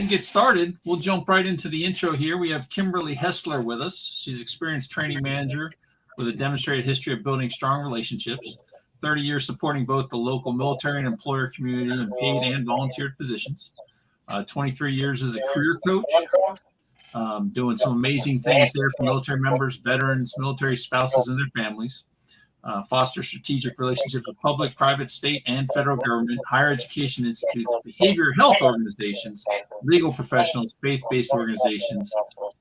and get started. We'll jump right into the intro here. We have Kimberly Hessler with us. She's an experienced training manager with a demonstrated history of building strong relationships, 30 years supporting both the local military and employer community in paid and volunteered positions, 23 years as a career coach, doing some amazing things there for military members, veterans, military spouses, and their families. Foster strategic relationships with public, private, state, and federal government, higher education institutes, behavioral health organizations, legal professionals, faith-based organizations,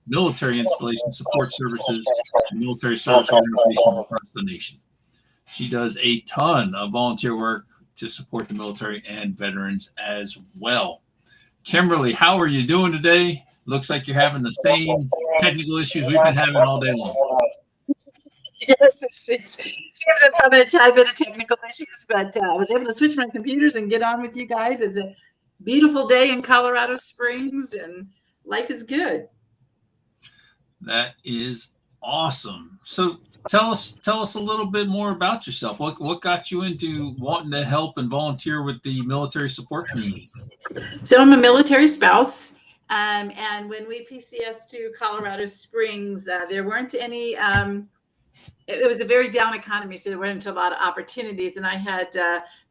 military installation support services, and military service organizations across the nation. She does a ton of volunteer work to support the military and veterans as well. Kimberly, how are you doing today? Looks like you're having the same technical issues we've been having all day long. Yes, it seems I'm having a tad bit of technical issues, but I was able to switch my computers and get on with you guys. It's a beautiful day in Colorado Springs, and life is good. That is awesome. So tell us a little bit more about yourself. What got you into wanting to help and volunteer with the military support community? So I'm a military spouse. And when we PCS to Colorado Springs, there weren't any it was a very down economy, so there weren't a lot of opportunities. And I had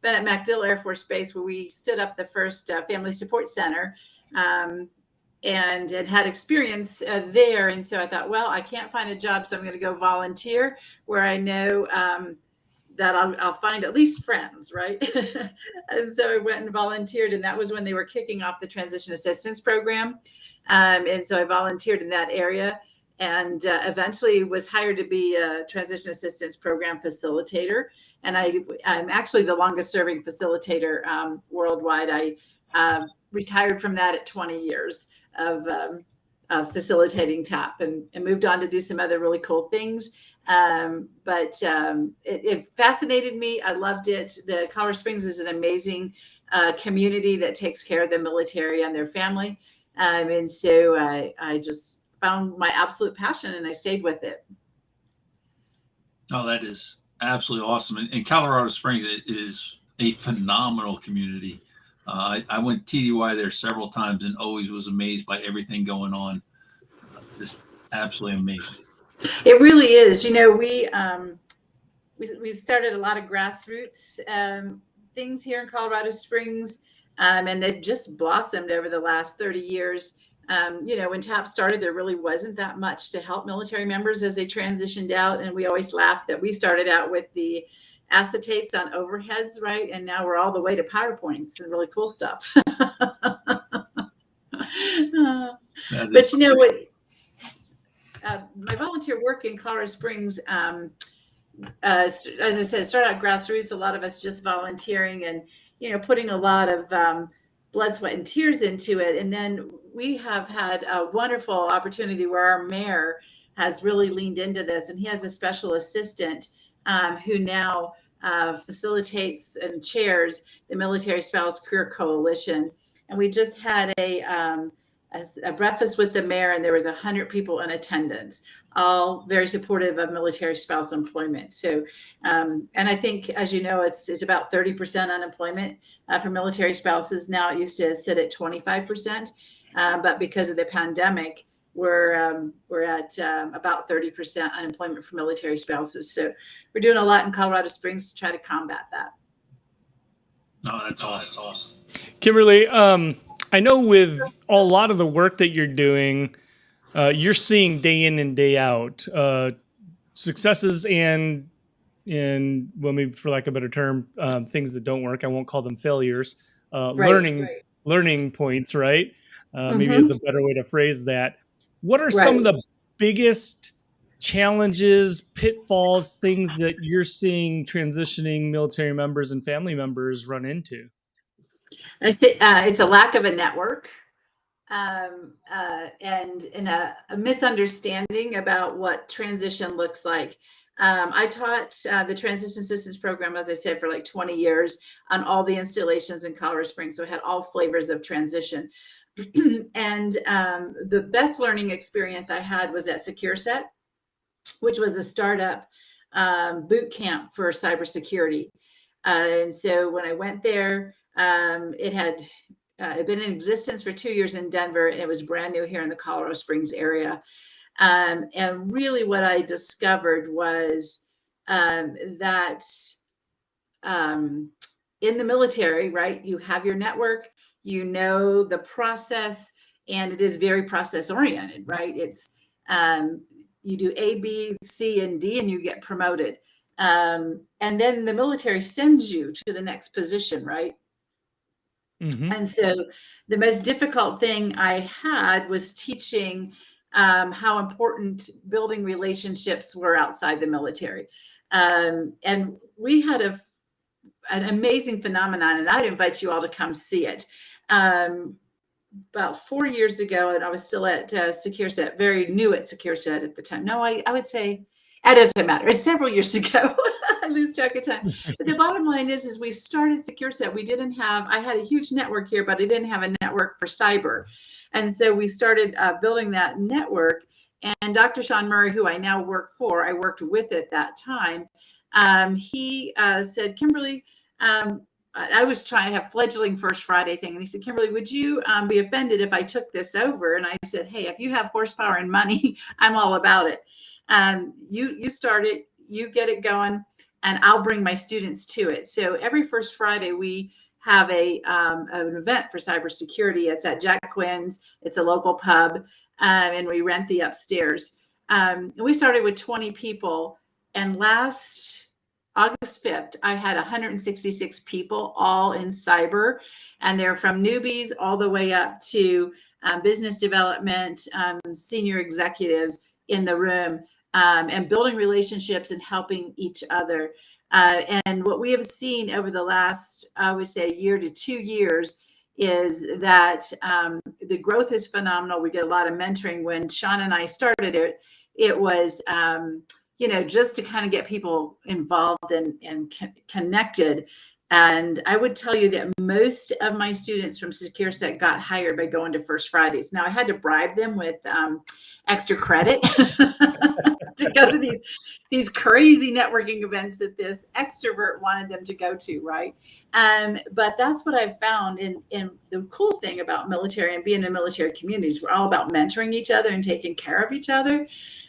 been at MacDill Air Force Base, where we stood up the first family support center, and had experience there. And so I thought, well, I can't find a job, so I'm going to go volunteer where I know that I'll find at least friends, right? And so I went and volunteered, and that was when they were kicking off the transition assistance program. And so I volunteered in that area, and eventually was hired to be a transition assistance program facilitator. And I'm actually the longest serving facilitator worldwide. I retired from that at 20 years of facilitating TAP, and moved on to do some other really cool things. But it fascinated me. I loved it. The Colorado Springs is an amazing community that takes care of the military and their family. And so I just found my absolute passion, and I stayed with it. Oh, that is absolutely awesome. And Colorado Springs is a phenomenal community. I went TDY there several times and always was amazed by everything going on. Just absolutely amazing. It really is. You know, we started a lot of grassroots things here in Colorado Springs, and it just blossomed over the last 30 years. You know, when TAP started, there really wasn't that much to help military members as they transitioned out. And we always laugh that we started out with the acetates on overheads, right? And now we're all the way to PowerPoints and really cool stuff. But you know what? My volunteer work in Colorado Springs, as I said, started out grassroots. A lot of us just volunteering and, you know, putting a lot of blood, sweat, and tears into it. And then we have had a wonderful opportunity where our mayor has really leaned into this, and he has a special assistant who now facilitates and chairs the Military Spouse Career Coalition. And we just had a breakfast with the mayor, and there was 100 people in attendance, all very supportive of military spouse employment. So, and I think, as you know, it's about 30% unemployment for military spouses. Now it used to sit at 25%, but because of the pandemic, we're at about 30% unemployment for military spouses. So we're doing a lot in Colorado Springs to try to combat that. No, that's awesome. Kimberly, I know with a lot of the work that you're doing, you're seeing day in and day out successes and well, maybe for lack of a better term, things that don't work. I won't call them failures. Learning points, right? Maybe is a better way to phrase that. What are some of the biggest challenges, pitfalls, things that you're seeing transitioning military members and family members run into? I say it's a lack of a network, and a misunderstanding about what transition looks like. I taught the transition assistance program, as I said, for like 20 years on all the installations in Colorado Springs. So I had all flavors of transition. And the best learning experience I had was at SecureSet, which was a startup boot camp for cybersecurity. And so when I went there, it had it had been in existence for 2 years in Denver, and it was brand new here in the Colorado Springs area. And really what I discovered was that in the military, right, you have your network, you know the process, and it is very process oriented, right? It's you do A, B, C, and D, and you get promoted. And then the military sends you to the next position, right? Mm-hmm. And so the most difficult thing I had was teaching how important building relationships were outside the military. And we had an amazing phenomenon, and I'd invite you all to come see it. About 4 years ago, and I was still at SecureSet, very new at SecureSet at the time. No, I would say it doesn't matter. It's several years ago. I lose track of time. But the bottom line is we started SecureSet. We didn't have, I had a huge network here, but I didn't have a network for cyber. And so we started building that network. And Dr. Sean Murray, who I now work for, I worked with at that time, he said, Kimberly, I was trying to have fledgling First Friday thing. And he said, Kimberly, would you be offended if I took this over? And I said, hey, if you have horsepower and money, I'm all about it. You start it, you get it going, and I'll bring my students to it. So every First Friday, we have an event for cybersecurity. It's at Jack Quinn's. It's a local pub, and we rent the upstairs. And we started with 20 people. And last August 5th, I had 166 people all in cyber, and they're from newbies all the way up to business development, senior executives in the room, and building relationships and helping each other. And what we have seen over the last, I would say, 1 year to 2 years is that the growth is phenomenal. We get a lot of mentoring. When Sean and I started it, it was just to kind of get people involved and connected. And I would tell you that most of my students from SecureSet got hired by going to First Fridays. Now I had to bribe them with extra credit to go to these crazy networking events that this extrovert wanted them to go to, right? But that's what I've found. And the cool thing about military and being in military communities, we're all about mentoring each other and taking care of each other.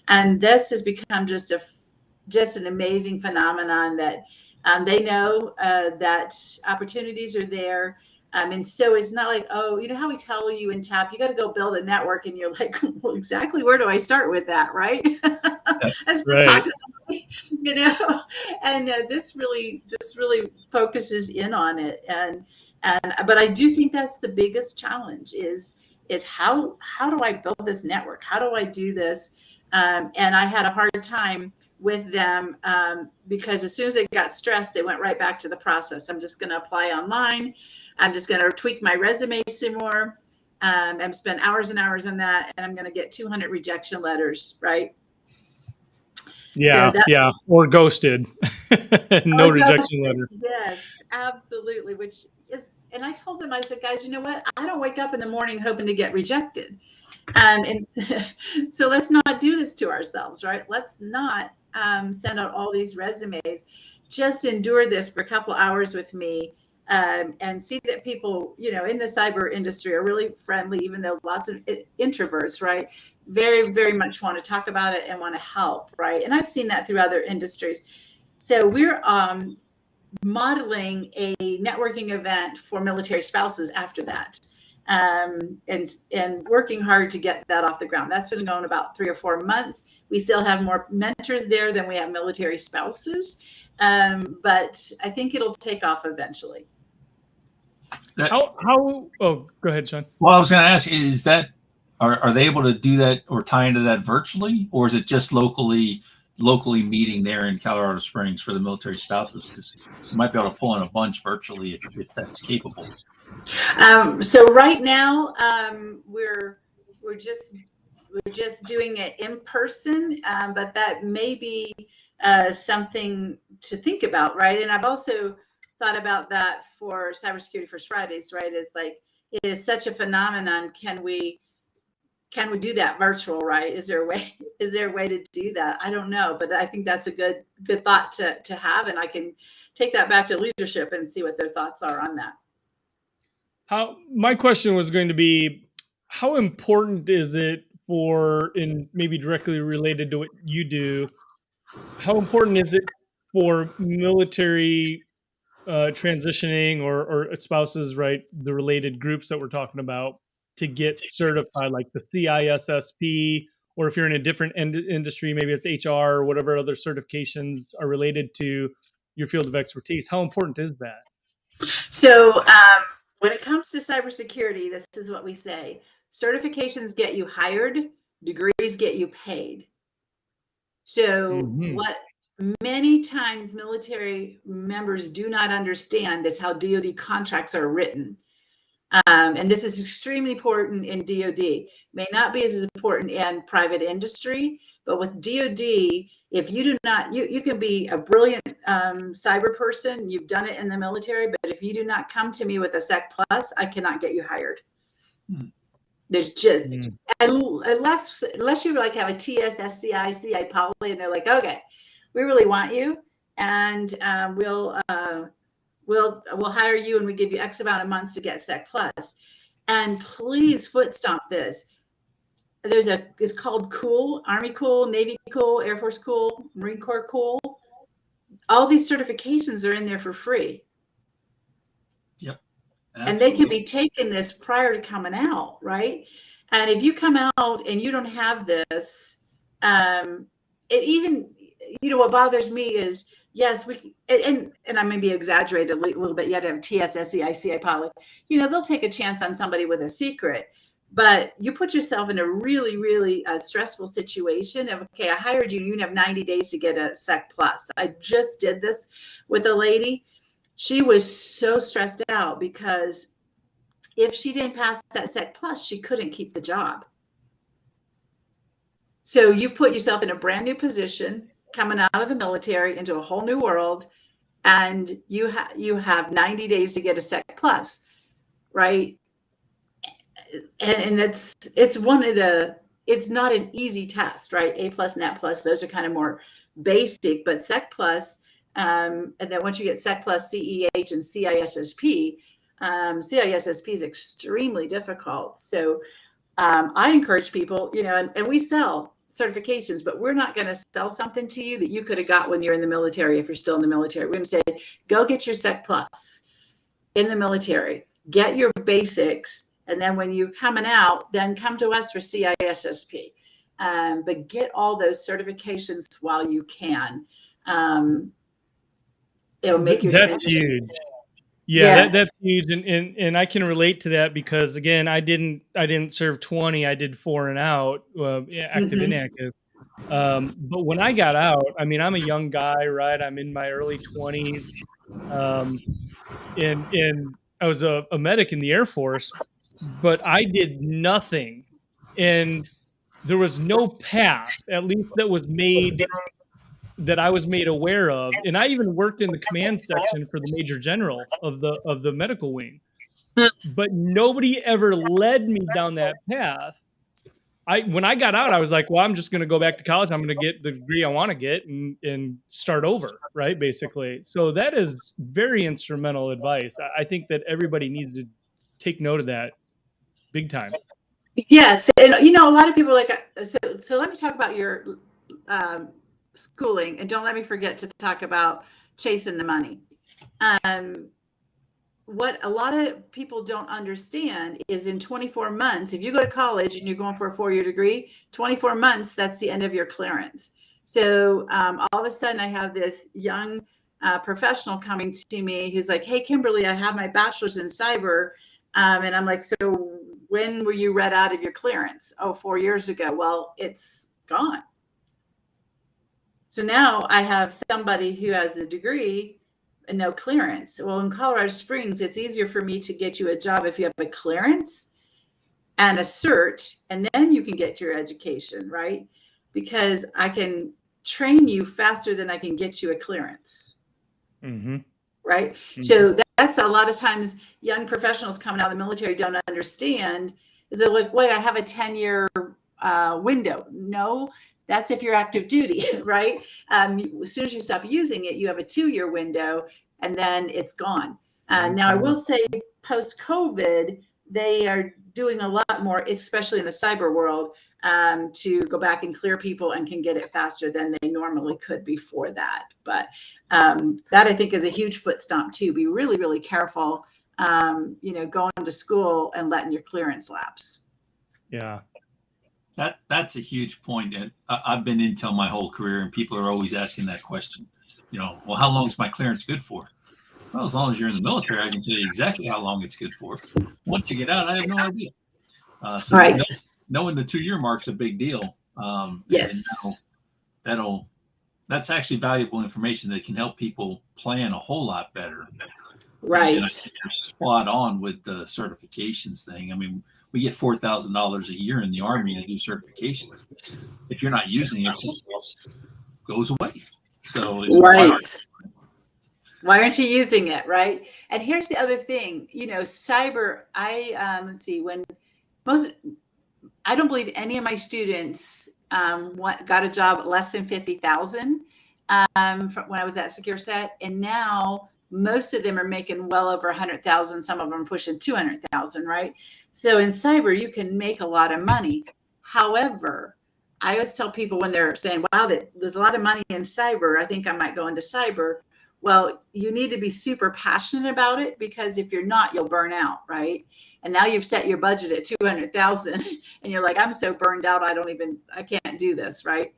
And this has become just an amazing phenomenon that they know that opportunities are there. And so it's not like, oh, you know how we tell you in TAP, you got to go build a network, and you're like, well, exactly where do I start with that, right? Let's go talk to somebody, And this really focuses in on it. But I do think that's the biggest challenge is how do I build this network? How do I do this? And I had a hard time with them because as soon as they got stressed, they went right back to the process. I'm just going to apply online. I'm just going to tweak my resume some more. I'm spend hours and hours on that, and I'm going to get 200 rejection letters, right? Yeah, or ghosted. No rejection letter. Yes, absolutely. Which is, and I told them, I said, guys, you know what? I don't wake up in the morning hoping to get rejected. And so let's not do this to ourselves, right? Let's not send out all these resumes. Just endure this for a couple hours with me and see that people, in the cyber industry are really friendly, even though lots of introverts, right? Very, very much want to talk about it and want to help, right? And I've seen that through other industries. So we're modeling a networking event for military spouses after that. And working hard to get that off the ground. That's been going about 3 or 4 months. We still have more mentors there than we have military spouses, but I think it'll take off eventually. How? Oh, go ahead, Sean. Well, I was going to ask, is that are they able to do that or tie into that virtually, or is it just locally meeting there in Colorado Springs for the military spouses? Because you might be able to pull in a bunch virtually if that's capable. So right now we're just doing it in person, but that may be something to think about, right? And I've also thought about that for Cybersecurity First Fridays, right? It's like it is such a phenomenon. Can we do that virtual, right? Is there a way to do that? I don't know, but I think that's a good thought to have, and I can take that back to leadership and see what their thoughts are on that. My question was going to be, how important is it for, and maybe directly related to what you do, how important is it for military transitioning or spouses, right? The related groups that we're talking about to get certified, like the CISSP, or if you're in a different industry, maybe it's HR or whatever other certifications are related to your field of expertise. How important is that? So when it comes to cybersecurity, this is what we say. Certifications get you hired, degrees get you paid. So what many times military members do not understand is how DoD contracts are written. And this is extremely important in DoD. May not be as important in private industry, but with DoD, if you do not, you can be a brilliant cyber person, you've done it in the military, but if you do not come to me with a Sec Plus, I cannot get you hired. There's just, unless you like have a TS, SCI, CI poly, and they're like, okay, we really want you, and we'll hire you, and we give you X amount of months to get Sec Plus. And please foot stomp this. It's called COOL, Army COOL, Navy COOL, Air Force COOL, Marine Corps COOL. All these certifications are in there for free. Yep. Absolutely. And they can be taken this prior to coming out, right? And if you come out and you don't have this, it even, what bothers me is, yes, and I maybe exaggerated a little bit. You have to have TS, SCI, CI poly. They'll take a chance on somebody with a secret, but you put yourself in a really, really stressful situation of, okay, I hired you. You have 90 days to get a Sec Plus. I just did this with a lady. She was so stressed out because if she didn't pass that Sec Plus, she couldn't keep the job. So you put yourself in a brand new position, coming out of the military into a whole new world, and you have 90 days to get a Sec Plus, right? And it's one of the, it's not an easy test, right? A plus, Net Plus, those are kind of more basic, but Sec Plus, and then once you get Sec Plus, CEH and CISSP, CISSP is extremely difficult. So I encourage people, and we sell certifications, but we're not going to sell something to you that you could have got when you're in the military. If you're still in the military, we're going to say, go get your Sec Plus in the military, get your basics. And then when you're coming out, then come to us for CISSP. But get all those certifications while you can. It'll make your That's transition. huge. Yeah. That's huge. And I can relate to that because, again, I didn't serve 20. I did 4 and out, active, inactive. But when I got out, I mean, I'm a young guy, right? I'm in my early 20s. And I was a medic in the Air Force, but I did nothing. And there was no path, at least that was made, that I was made aware of. And I even worked in the command section for the Major General of the medical wing. But nobody ever led me down that path. When I got out, I was like, well, I'm just going to go back to college. I'm going to get the degree I want to get and start over, right? Basically. So that is very instrumental advice. I think that everybody needs to take note of that big time. Yes. And, a lot of people so let me talk about your schooling, and don't let me forget to talk about chasing the money. What a lot of people don't understand is in 24 months, if you go to college and you're going for a 4-year degree, 24 months, that's the end of your clearance. So all of a sudden I have this young professional coming to me who's like, hey, Kimberly, I have my bachelor's in cyber. And I'm like, so when were you read out of your clearance? Oh, 4 years ago. Well, it's gone. So now I have somebody who has a degree and no clearance. Well, in Colorado Springs, it's easier for me to get you a job if you have a clearance and a cert, and then you can get your education, right? Because I can train you faster than I can get you a clearance. Right? So that's a lot of times young professionals coming out of the military don't understand, is they're like, wait, I have a 10-year window. No, that's if you're active duty, right? As soon as you stop using it, you have a 2-year window, and then it's gone. Now, I will say post-COVID, they are doing a lot more, especially in the cyber world, to go back and clear people and can get it faster than they normally could before that. But that I think is a huge foot stomp too. Be really, really careful, going to school and letting your clearance lapse. Yeah. That's a huge point. And I've been Intel my whole career, and people are always asking that question. Well, how long is my clearance good for? Well, as long as you're in the military, I can tell you exactly how long it's good for. Once you get out, I have no idea. So Right. Knowing the 2-year mark's a big deal. Yes. And that's actually valuable information that can help people plan a whole lot better. Right. And I think you're spot on with the certifications thing. I mean, we get $4,000 a year in the Army to do certifications. If you're not using it, it just goes away. So right. Why aren't you using it, right? And here's the other thing, cyber. Let's see. I don't believe any of my students got a job at less than 50,000 when I was at Secure Set, and now most of them are making well over 100,000. Some of them pushing 200,000, right? So in cyber, you can make a lot of money. However, I always tell people when they're saying, "Wow, there's a lot of money in cyber. I think I might go into cyber." Well, you need to be super passionate about it, because if you're not, you'll burn out, right? And now you've set your budget at 200,000 and you're like, I'm so burned out. I can't do this, right?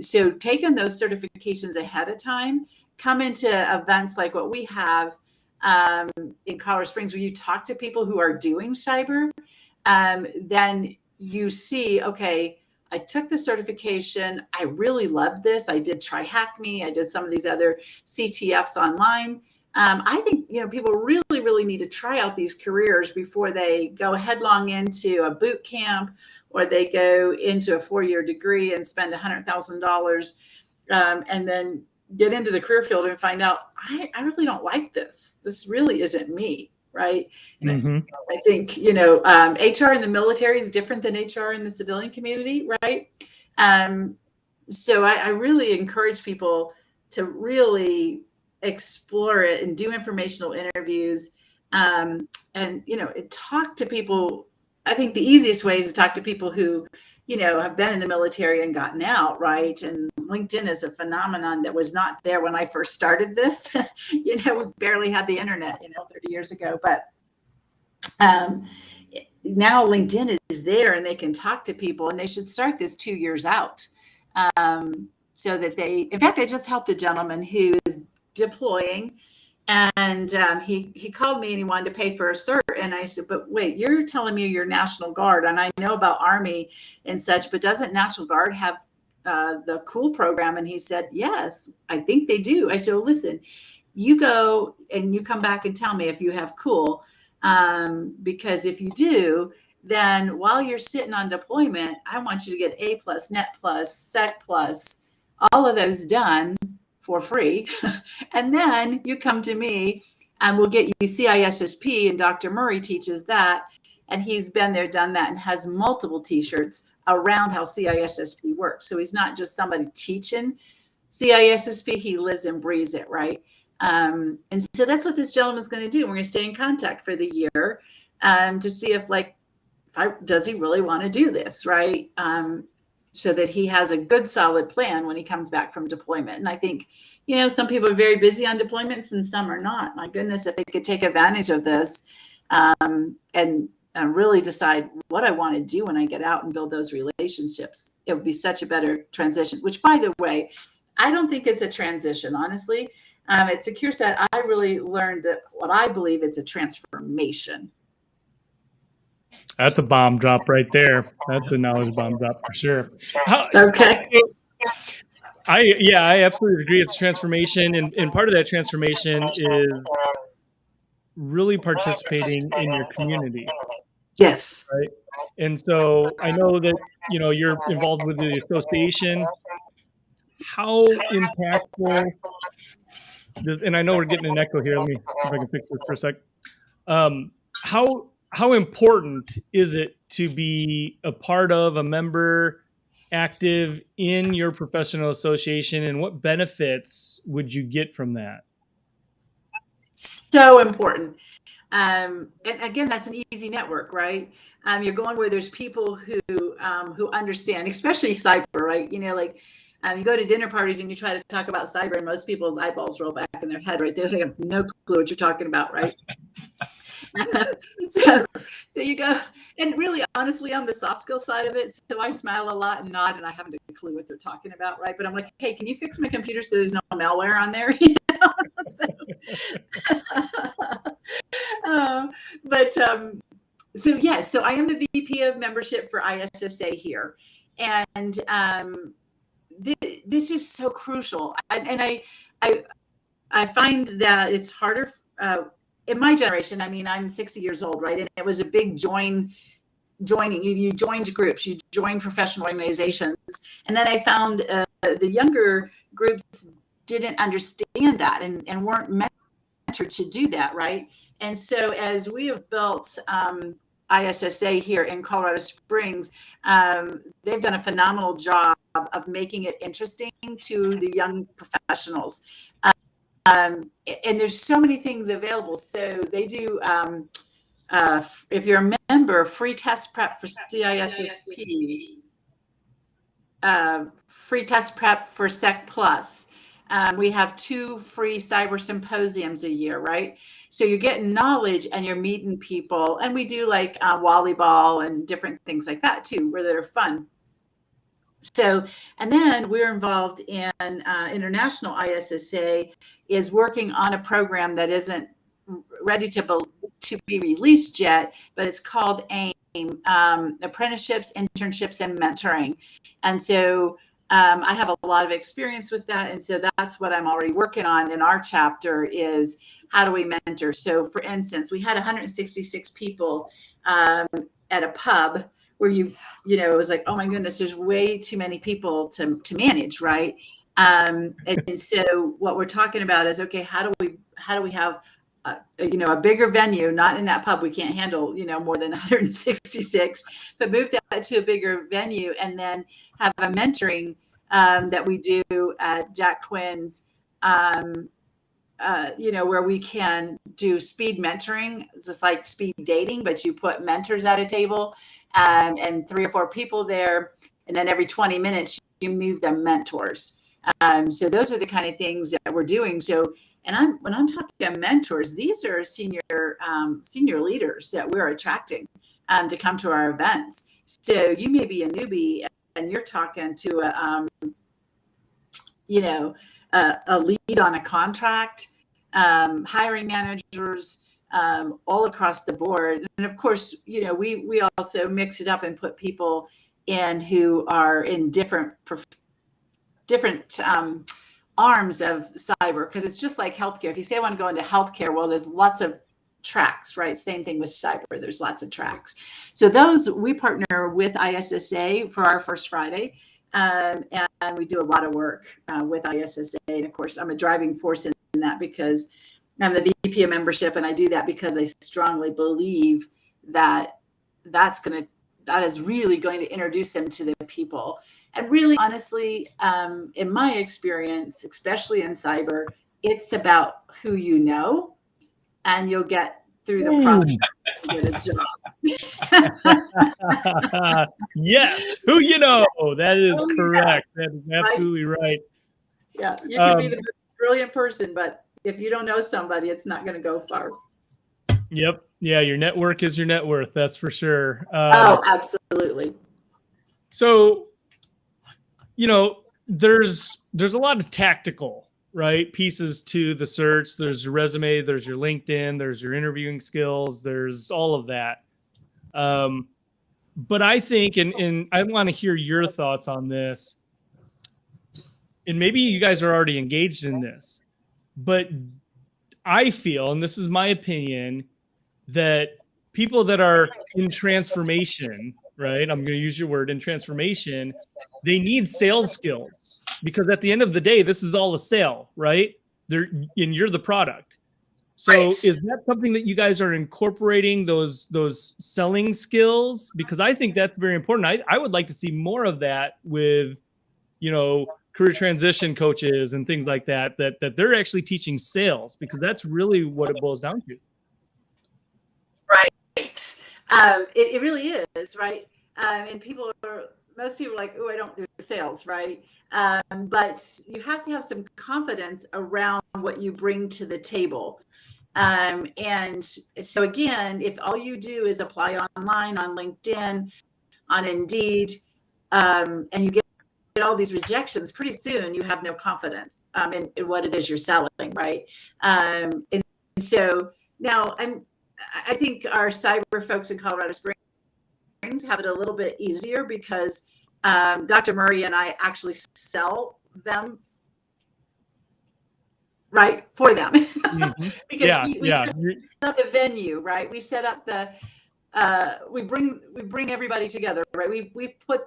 So taking those certifications ahead of time, come into events like what we have in Colorado Springs, where you talk to people who are doing cyber, then you see, okay, I took the certification. I really loved this. I did try Hack Me. I did some of these other CTFs online. I think, people really, really need to try out these careers before they go headlong into a boot camp, or they go into a 4-year degree and spend $100,000 and then get into the career field and find out, I really don't like this. This really isn't me. Right. And I think, HR in the military is different than HR in the civilian community. Right. So I really encourage people to really explore it and do informational interviews and talk to people. I think the easiest way is to talk to people who, have been in the military and gotten out. Right. And LinkedIn is a phenomenon that was not there when I first started this. We barely had the internet, 30 years ago. But now LinkedIn is there, and they can talk to people, and they should start this 2 years out. So that in fact, I just helped a gentleman who is deploying, and he called me and he wanted to pay for a cert. And I said, but wait, you're telling me you're National Guard, and I know about Army and such, but doesn't National Guard have the COOL program? And he said, yes, I think they do. I said, well, listen, you go and you come back and tell me if you have COOL, because if you do, then while you're sitting on deployment, I want you to get A+, Net+, Sec+, all of those done for free. And then you come to me and we'll get you CISSP, and Dr. Murray teaches that. And he's been there, done that, and has multiple t-shirts around how CISSP works. So he's not just somebody teaching CISSP, he lives and breathes it, right? And so that's what this gentleman's going to do. We're going to stay in contact for the year to see if does he really want to do this, right? So that he has a good, solid plan when he comes back from deployment. And I think, some people are very busy on deployments and some are not. My goodness, if they could take advantage of this and really decide what I want to do when I get out and build those relationships, it would be such a better transition, which, by the way, I don't think it's a transition, honestly. At Secure Set, I really learned that what I believe it's a transformation. That's a bomb drop right there. That's a knowledge bomb drop for sure. Okay. I absolutely agree. It's transformation. And part of that transformation is really participating in your community. Yes. Right. And so I know that, you're involved with the association. How impactful, and I know we're getting an echo here. Let me see if I can fix this for a sec. How important is it to be a part of, a member, active in your professional association, and what benefits would you get from that? So important. And again, that's an easy network, right? You're going where there's people who understand, especially cyber, right? You know, like you go to dinner parties and you try to talk about cyber, and most people's eyeballs roll back in their head, right? They have no clue what you're talking about, right? so, so you go, and really, honestly, I'm the soft skill side of it. So I smile a lot and nod, and I haven't a clue what they're talking about, right? But I'm like, hey, can you fix my computer so there's no malware on there? You know? So yeah, so I am the VP of membership for ISSA here, and this is so crucial. I find that it's harder in my generation. I mean, I'm 60 years old, right? And it was a big joining. You joined groups, you joined professional organizations, and then I found the younger groups didn't understand that and weren't mentored to do that, right? And so as we have built ISSA here in Colorado Springs, they've done a phenomenal job of making it interesting to the young professionals. And there's so many things available. So they do, if you're a member, free test prep for CISSP, free test prep for SEC Plus. We have 2 free cyber symposiums a year, right? So you're getting knowledge and you're meeting people. And we do like volleyball and different things like that too, where they're fun. So, and then we're involved in International ISSA is working on a program that isn't ready to be released yet, but it's called AIM, Apprenticeships, Internships, and Mentoring. And so I have a lot of experience with that. And so that's what I'm already working on in our chapter is how do we mentor? So for instance, we had 166 people at a pub where you know, it was like, oh my goodness, there's way too many people to manage, right? And so what we're talking about is, okay, how do we have a bigger venue, not in that pub, we can't handle, more than 166, but move that to a bigger venue and then have a mentoring that we do at Jack Quinn's, where we can do speed mentoring. It's just like speed dating, but you put mentors at a table and 3 or 4 people there. And then every 20 minutes, you move them mentors. So those are the kind of things that we're doing. So, and when I'm talking about mentors, these are senior leaders that we're attracting to come to our events. So you may be a newbie and you're talking to a lead on a contract, hiring managers all across the board. And of course, we also mix it up and put people in who are in different arms of cyber, because it's just like healthcare. If you say I want to go into healthcare, well, there's lots of tracks, right? Same thing with cyber. There's lots of tracks. So those, we partner with ISSA for our First Friday. And we do a lot of work with ISSA. And of course, I'm a driving force in that because I'm the VP of membership. And I do that because I strongly believe that that is really going to introduce them to the people. And really, honestly, in my experience, especially in cyber, it's about who you know, and you'll get through the process to get a job. Yes, who you know. That is correct. That is absolutely right. Yeah, you can be the most brilliant person, but if you don't know somebody, it's not going to go far. Yep. Yeah, your network is your net worth. That's for sure. Oh, absolutely. So, there's a lot of tactical, right, pieces to the search. There's your resume, there's your LinkedIn, there's your interviewing skills, there's all of that. But I think, and I want to hear your thoughts on this, and maybe you guys are already engaged in this, but I feel, and this is my opinion, that people that are in transformation, right? I'm going to use your word, in transformation, they need sales skills, because at the end of the day, this is all a sale, right? You're the product. So right. Is that something that you guys are incorporating, those selling skills? Because I think that's very important. I would like to see more of that with, career transition coaches and things like that, that they're actually teaching sales, because that's really what it boils down to. Right. It really is, right? And most people are like, oh, I don't do sales, right? But you have to have some confidence around what you bring to the table. And so again, if all you do is apply online, on LinkedIn, on Indeed, and you get all these rejections, pretty soon you have no confidence in what it is you're selling, right? And so now I think our cyber folks in Colorado Springs have it a little bit easier because Dr. Murray and I actually sell them, right, for them. Mm-hmm. Because we set up the venue, right? We set up we bring everybody together, right? We put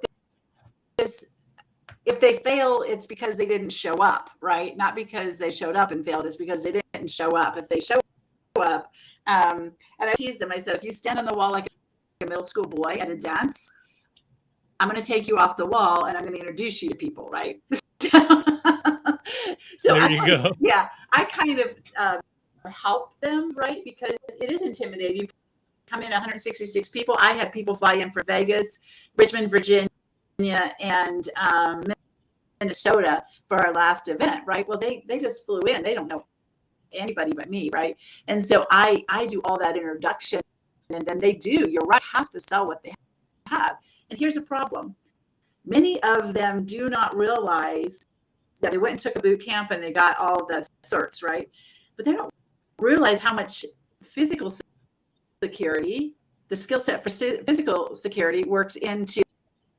this. If they fail, it's because they didn't show up, right? Not because they showed up and failed. It's because they didn't show up. If they show up, and I teased them. I said, if you stand on the wall like a middle school boy at a dance, I'm going to take you off the wall and I'm going to introduce you to people, right? So there you go. Yeah, I kind of help them, right? Because it is intimidating. You come in 166 people. I had people fly in from Vegas, Richmond, Virginia, and Minnesota for our last event, right? Well, they just flew in. They don't know anybody but me, right? And so I do all that introduction, and then they do. You're right. Have to sell what they have. And here's a problem. Many of them do not realize that they went and took a boot camp and they got all the certs, right? But they don't realize how much physical security, the skill set for physical security works into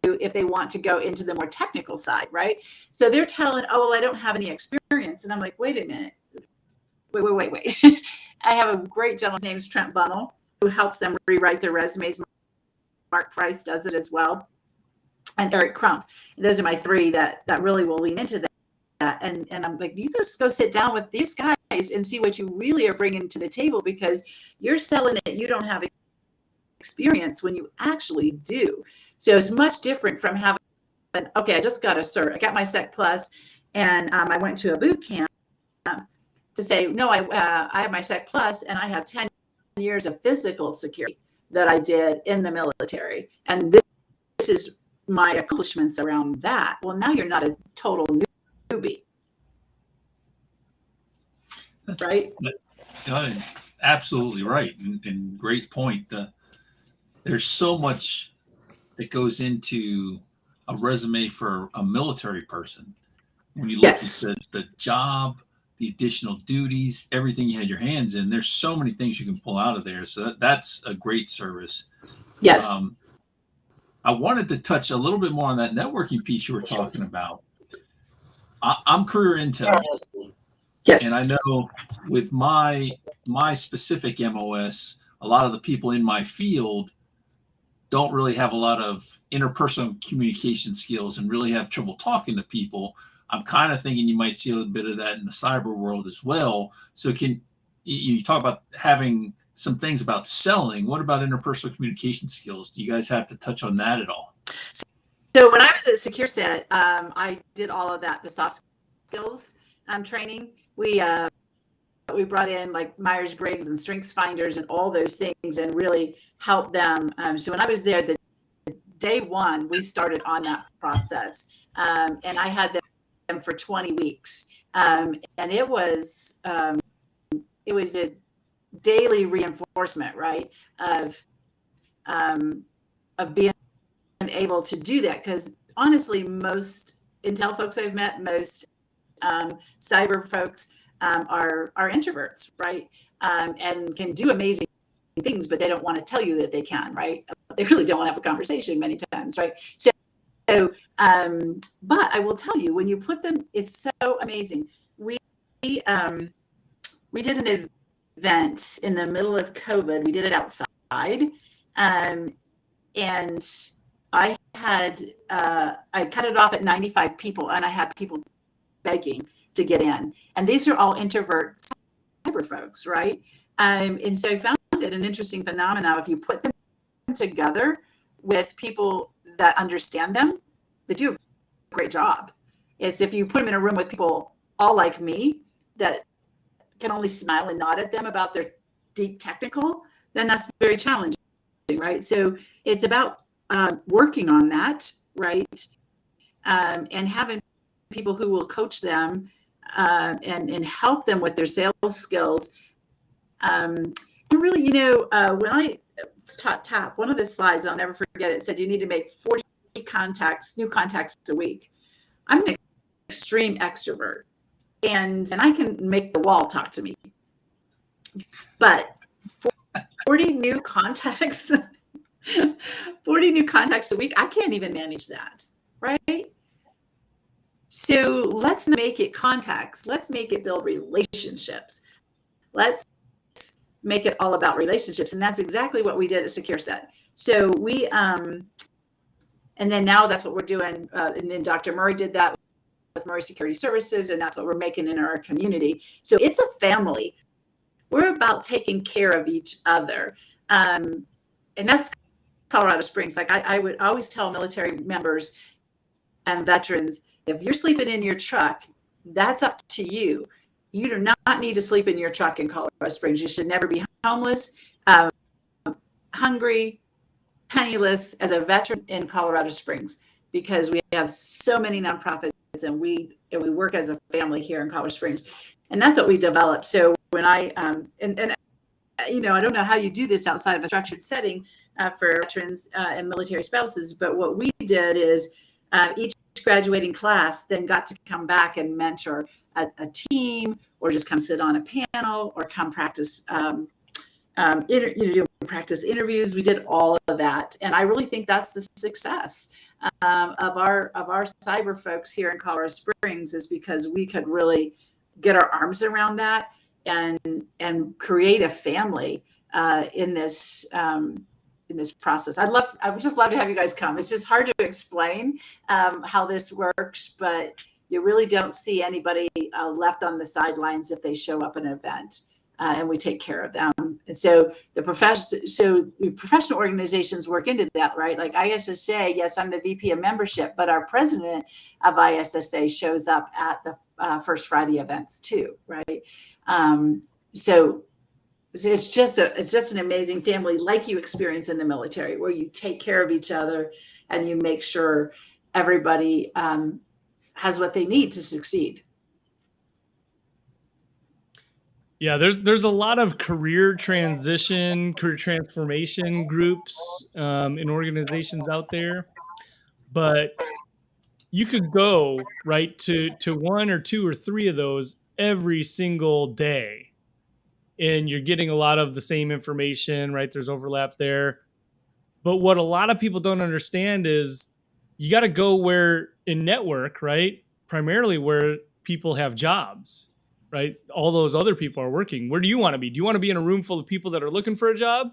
if they want to go into the more technical side, right? So they're telling, oh, well, I don't have any experience. And I'm like, wait a minute. Wait. I have a great gentleman, his name is Trent Bunnell, who helps them rewrite their resumes. Mark Price does it as well. And Eric Crump. Those are my three that really will lean into that. And I'm like, you just go sit down with these guys and see what you really are bringing to the table, because you're selling it. You don't have experience when you actually do. So it's much different from having, okay, I just got a cert. I got my Sec Plus, and I went to a boot camp to say, no, I have my Sec Plus, and I have 10 years of physical security that I did in the military. And this is my accomplishments around that. Well, now you're not a total newbie. Right? Absolutely right. And great point. There's so much that goes into a resume for a military person. When you look at the job, the additional duties, everything you had your hands in, there's so many things you can pull out of there. So that's a great service. Yes. I wanted to touch a little bit more on that networking piece you were talking about. I'm career intel. Yes. And I know with my specific MOS, a lot of the people in my field don't really have a lot of interpersonal communication skills and really have trouble talking to people. I'm kind of thinking you might see a little bit of that in the cyber world as well. So can you talk about having some things about selling? What about interpersonal communication skills? Do you guys have to touch on that at all? So when I was at Secure Set, I did all of that, the soft skills training. We brought in like Myers-Briggs and Strengths Finders and all those things and really helped them. So when I was there, the day one, we started on that process. And I had them for 20 weeks. And it was a daily reinforcement, right, of being able to do that. Because honestly, most Intel folks I've met, most cyber folks are introverts, right, and can do amazing things, but they don't want to tell you that they can, right? They really don't want to have a conversation many times, right? So, but I will tell you, when you put them, it's so amazing. We did an event in the middle of COVID. We did it outside, and I cut it off at 95 people, and I had people begging to get in. And these are all introvert cyber folks, right? And so I found it an interesting phenomenon. If you put them together with people that understand them, they do a great job. is if you put them in a room with people all like me that can only smile and nod at them about their deep technical, then that's very challenging, right? So it's about working on that, right? And having people who will coach them and help them with their sales skills. And really, when I taught TAP, one of the slides, I'll never forget it, said you need to make 40 new contacts a week. I'm an extreme extrovert, and I can make the wall talk to me. But 40 new contacts, 40 new contacts a week, I can't even manage that, right? So let's make it contacts. Let's make it build relationships. Let's make it all about relationships. And that's exactly what we did at Secure Set. So we, and then now that's what we're doing. And then Dr. Murray did that with Murray Security Services, and that's what we're making in our community. So it's a family. We're about taking care of each other. And that's Colorado Springs. Like I would always tell military members and veterans, if you're sleeping in your truck, that's up to you. You do not need to sleep in your truck in Colorado Springs. You should never be homeless, hungry, penniless as a veteran in Colorado Springs, because we have so many nonprofits and we work as a family here in Colorado Springs. And that's what we developed. So when I, I don't know how you do this outside of a structured setting for veterans and military spouses, but what we did is each graduating class then got to come back and mentor a team, or just come sit on a panel, or come practice practice interviews. We did all of that, and I really think that's the success of our cyber folks here in Colorado Springs, is because we could really get our arms around that and create a family in this process. I would just love to have you guys come. It's just hard to explain how this works, but you really don't see anybody left on the sidelines if they show up at an event, and we take care of them. And so the professional organizations work into that, right? Like ISSA, yes, I'm the VP of membership, but our president of ISSA shows up at the First Friday events too, right? So it's just an amazing family, like you experience in the military, where you take care of each other and you make sure everybody has what they need to succeed. Yeah, there's a lot of career transformation groups in organizations out there, but you could go right to one or two or three of those every single day, and you're getting a lot of the same information, right? There's overlap there. But what a lot of people don't understand is you got to go where in network, right? Primarily where people have jobs, right? All those other people are working. Where do you want to be? Do you want to be in a room full of people that are looking for a job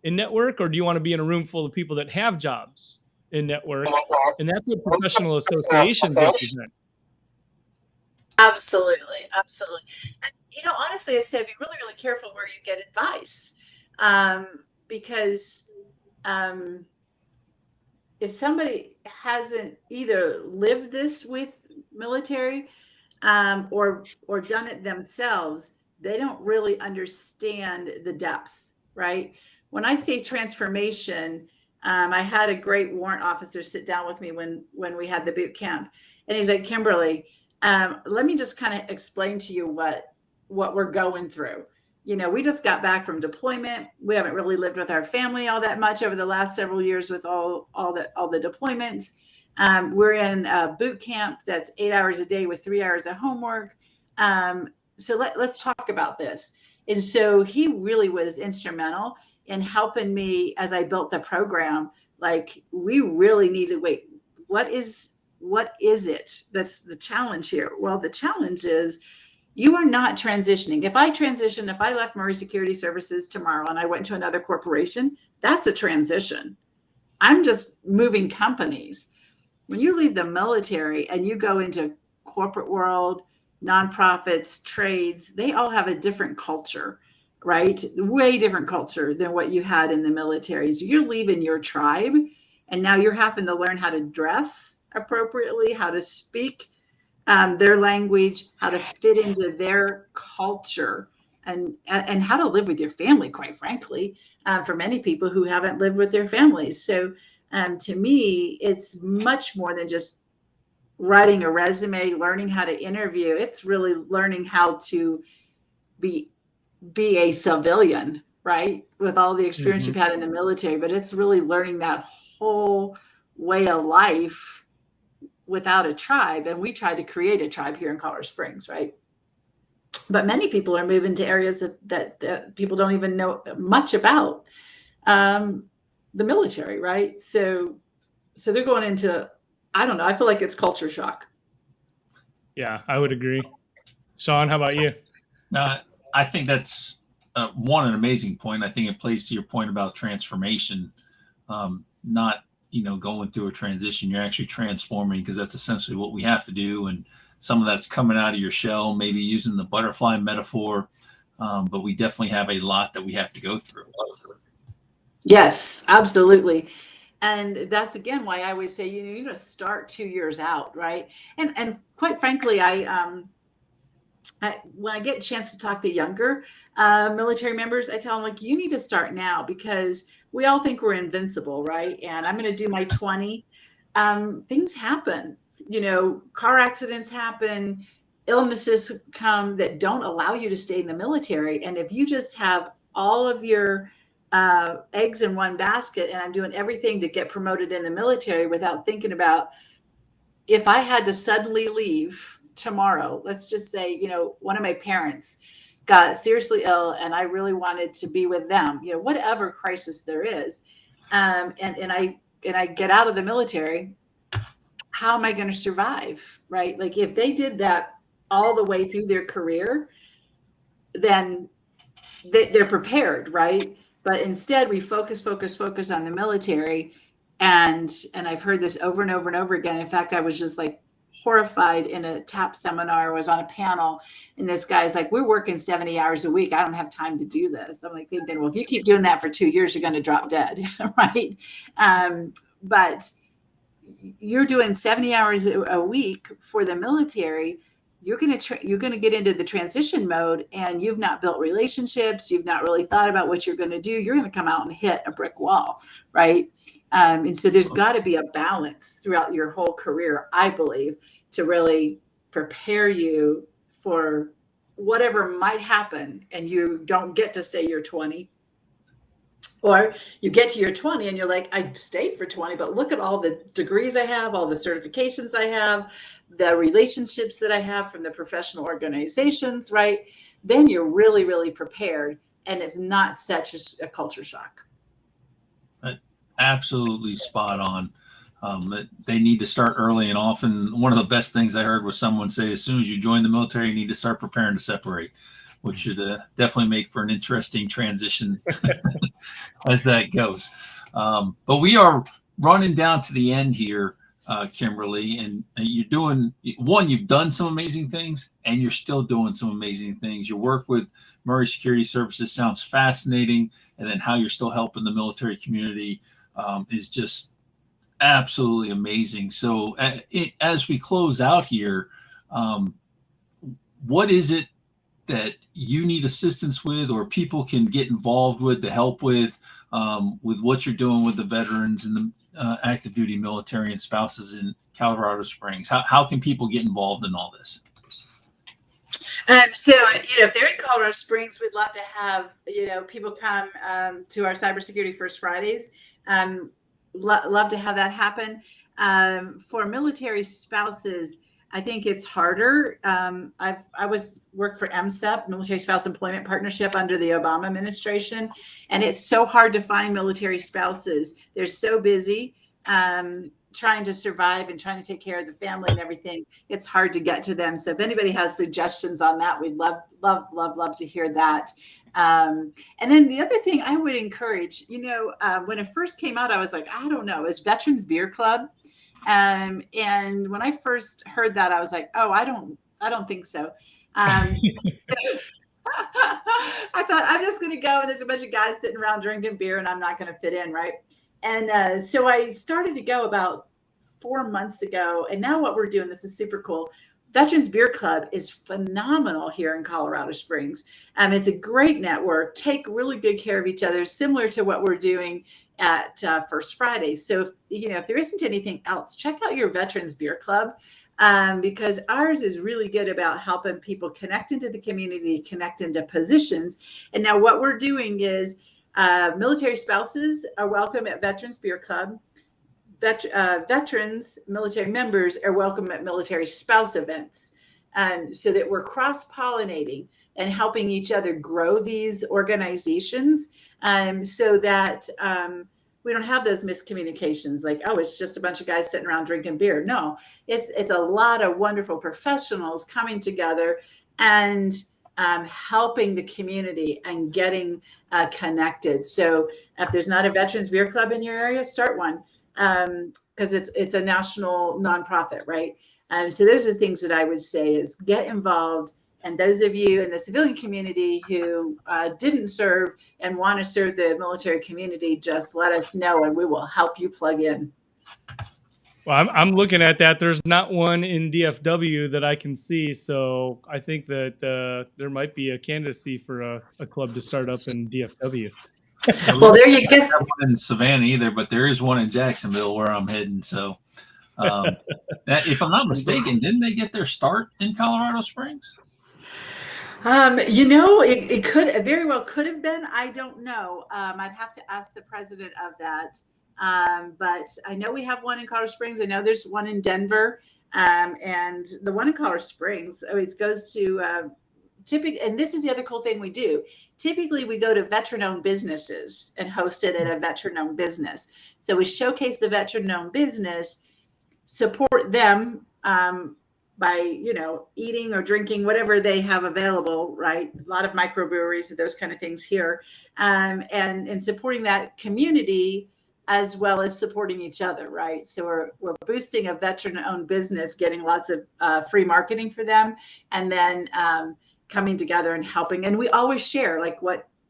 in network, or do you want to be in a room full of people that have jobs in network? And that's what professional associations represent. Absolutely. And, honestly, I say be really, really careful where you get advice, because if somebody hasn't either lived this with military or done it themselves, they don't really understand the depth, right? When I say transformation, I had a great warrant officer sit down with me when we had the boot camp, and he's like, Kimberly, let me just kind of explain to you what we're going through. We just got back from deployment. We haven't really lived with our family all that much over the last several years with all the deployments. We're in a boot camp that's 8 hours a day with 3 hours of homework. So let's talk about this. And so he really was instrumental in helping me as I built the program. Like, we really need to wait. What is it? That's the challenge here. Well, the challenge is you are not transitioning. If I left Murray Security Services tomorrow and I went to another corporation, that's a transition. I'm just moving companies. When you leave the military and you go into corporate world, nonprofits, trades, they all have a different culture, right? Way different culture than what you had in the military. So you're leaving your tribe, and now you're having to learn how to dress appropriately, how to speak their language, how to fit into their culture, and how to live with your family, quite frankly, for many people who haven't lived with their families. So to me, it's much more than just writing a resume, learning how to interview. It's really learning how to be a civilian, right? With all the experience Mhm. you've had in the military, but it's really learning that whole way of life without a tribe. And we tried to create a tribe here in Colorado Springs, right? But many people are moving to areas that people don't even know much about the military, right? So they're going into, I don't know, I feel like it's culture shock. Yeah, I would agree. Sean, how about you? I think that's an amazing point. I think it plays to your point about transformation, not going through a transition. You're actually transforming, because that's essentially what we have to do. And some of that's coming out of your shell, maybe using the butterfly metaphor, but we definitely have a lot that we have to go through. Yes, absolutely. And that's again why I always say you need to start 2 years out, right? And quite frankly, when I get a chance to talk to younger military members, I tell them, like, you need to start now, because we all think we're invincible, right? And I'm going to do my 20. Things happen, car accidents happen, illnesses come that don't allow you to stay in the military. And if you just have all of your eggs in one basket, and I'm doing everything to get promoted in the military without thinking about, if I had to suddenly leave tomorrow, let's just say, one of my parents got seriously ill and I really wanted to be with them, whatever crisis there is. And I get out of the military, how am I going to survive? Right? Like, if they did that all the way through their career, then they're prepared, right? But instead we focus on the military. And I've heard this over and over and over again. In fact, I was just like horrified in a TAP seminar. I was on a panel, and this guy's like, we're working 70 hours a week. I don't have time to do this. I'm like thinking, well, if you keep doing that for 2 years, you're going to drop dead. Right. But you're doing 70 hours a week for the military. You're going to get into the transition mode, and you've not built relationships. You've not really thought about what you're going to do. You're going to come out and hit a brick wall. Right. And so there's got to be a balance throughout your whole career, I believe, to really prepare you for whatever might happen, and you don't get to stay your 20. Or you get to your 20 and you're like, I stayed for 20, but look at all the degrees I have, all the certifications I have, the relationships that I have from the professional organizations, right? Then you're really, really prepared, and it's not such a culture shock. Absolutely spot on. They need to start early. And often one of the best things I heard was someone say, as soon as you join the military, you need to start preparing to separate, which should definitely make for an interesting transition as that goes. But we are running down to the end here, Kimberly, and you've done some amazing things, and you're still doing some amazing things. Your work with Murray Security Services sounds fascinating, and then how you're still helping the military community is just absolutely amazing. So as we close out here, what is it that you need assistance with, or people can get involved with to help with what you're doing with the veterans and the active duty military and spouses in Colorado Springs? How can people get involved in all this? So, if they're in Colorado Springs, we'd love to have, people come to our Cybersecurity First Fridays. Love to have that happen. For military spouses, I think it's harder. I worked for MSEP, Military Spouse Employment Partnership, under the Obama administration, and it's so hard to find military spouses. They're so busy trying to survive and trying to take care of the family and everything. It's hard to get to them. So if anybody has suggestions on that, we'd love to hear that. And then the other thing I would encourage, when it first came out, I was like, I don't know, it's Veterans Beer Club. And when I first heard that, I was like, oh, I don't think so. I thought, I'm just going to go, and there's a bunch of guys sitting around drinking beer, and I'm not going to fit in, right? And so I started to go about 4 months ago, and now what we're doing, this is super cool. Veterans Beer Club is phenomenal here in Colorado Springs. It's a great network. Take really good care of each other, similar to what we're doing at First Friday. So if there isn't anything else, check out your Veterans Beer Club, because ours is really good about helping people connect into the community, connect into positions. And now what we're doing is military spouses are welcome at Veterans Beer Club. Veterans, military members are welcome at military spouse events, so that we're cross-pollinating and helping each other grow these organizations, so that we don't have those miscommunications like, oh, it's just a bunch of guys sitting around drinking beer. No, it's a lot of wonderful professionals coming together and helping the community and getting connected. So if there's not a Veterans Beer Club in your area, start one. Because it's a national nonprofit, right? So those are the things that I would say is get involved. And those of you in the civilian community who didn't serve and want to serve the military community, just let us know and we will help you plug in. Well, I'm looking at that. There's not one in DFW that I can see. So I think that there might be a candidacy for a club to start up in DFW. Well, there you go. Not one in Savannah either, but there is one in Jacksonville where I'm heading. So, if I'm not mistaken, didn't they get their start in Colorado Springs? It could very well could have been. I don't know. I'd have to ask the president of that. But I know we have one in Colorado Springs. I know there's one in Denver, and the one in Colorado Springs always goes to. And this is the other cool thing we do. Typically, we go to veteran-owned businesses and host it at a veteran-owned business. So we showcase the veteran-owned business, support them by, eating or drinking, whatever they have available, right? A lot of microbreweries and those kind of things here, and supporting that community as well as supporting each other, right? So we're boosting a veteran-owned business, getting lots of free marketing for them, and then coming together and helping. And we always share like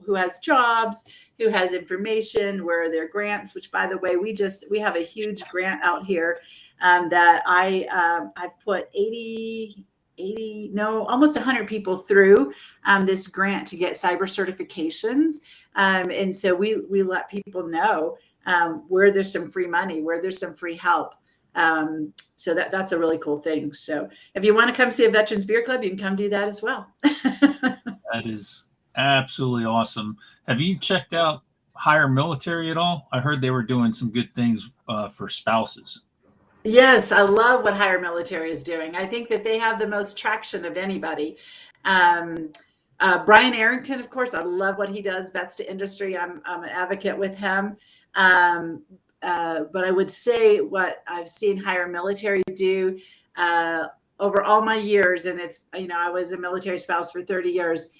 who has jobs, who has information, where are their grants, which by the way, we have a huge grant out here that I've put almost 100 people through this grant to get cyber certifications. And so we let people know where there's some free money, where there's some free help. So that's a really cool thing. So if you want to come see a Veterans Beer Club, you can come do that as well. That is absolutely awesome. Have you checked out Hire Military at all? I heard they were doing some good things for spouses. Yes, I love what Hire Military is doing. I think that they have the most traction of anybody. Brian Arrington, of course, I love what he does. Vets to Industry. I'm an advocate with him. But I would say what I've seen Hire Military do over all my years, and it's, I was a military spouse for 30 years.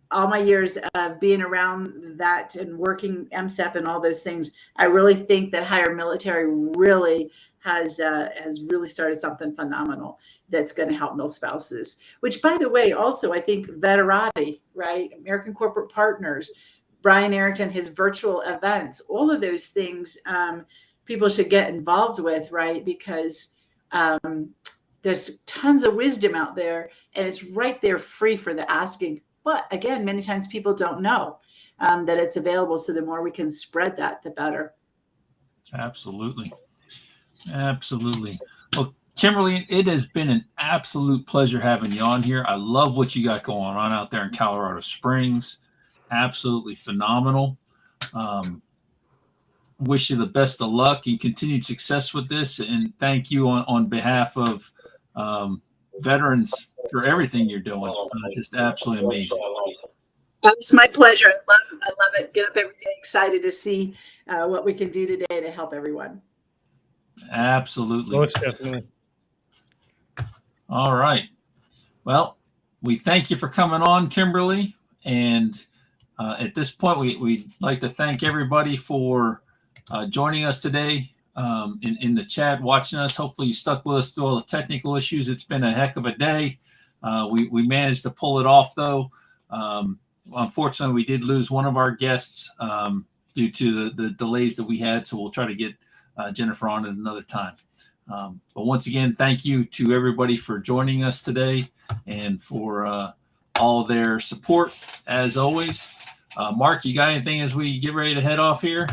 All my years of being around that and working MSEP and all those things, I really think that Hire Military really has really started something phenomenal that's going to help mil spouses. Which, by the way, also I think Veterati, right? American Corporate Partners, Brian Arrington, his virtual events, all of those things people should get involved with, right? Because there's tons of wisdom out there and it's right there free for the asking. But again, many times people don't know that it's available. So the more we can spread that, the better. Absolutely. Absolutely. Well, Kimberly, it has been an absolute pleasure having you on here. I love what you got going on out there in Colorado Springs. Absolutely phenomenal. Wish you the best of luck and continued success with this. And thank you on behalf of veterans for everything you're doing. Just absolutely amazing. It's my pleasure. I love it. Get up every day excited to see what we can do today to help everyone. Absolutely. Most definitely. All right. Well, we thank you for coming on, Kimberly. And at this point, we'd like to thank everybody for joining us today in the chat, watching us. Hopefully you stuck with us through all the technical issues. It's been a heck of a day. We managed to pull it off, though. Unfortunately, we did lose one of our guests due to the delays that we had, so we'll try to get Jennifer on at another time. But once again, thank you to everybody for joining us today and for all their support as always. Mark, you got anything as we get ready to head off here?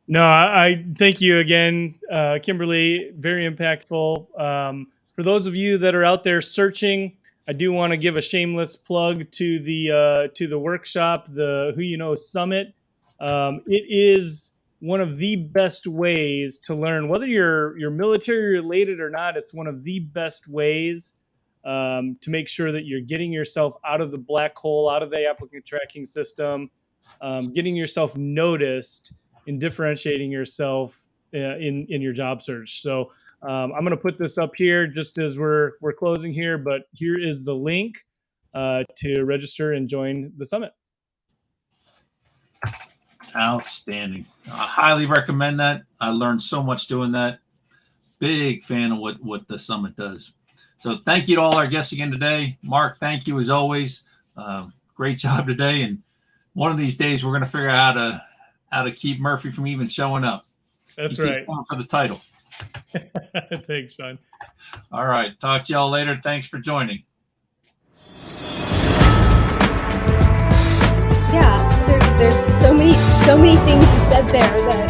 No, I thank you again, Kimberly. Very impactful. For those of you that are out there searching, I do want to give a shameless plug to the workshop, the Who You Know Summit. It is one of the best ways to learn, whether you're military related or not. It's one of the best ways to make sure that you're getting yourself out of the black hole, out of the applicant tracking system, getting yourself noticed, and differentiating yourself in your job search. So I'm going to put this up here just as we're closing here, but here is the link to register and join the summit. Outstanding. I highly recommend that. I learned so much doing that. Big fan of what the summit does. So thank you to all our guests again today. Mark, thank you as always. Great job today. And one of these days we're going to figure out how to keep Murphy from even showing up. That's right. For the title. Thanks, Sean. All right. Talk to y'all later. Thanks for joining. Yeah, there's so many things you said there that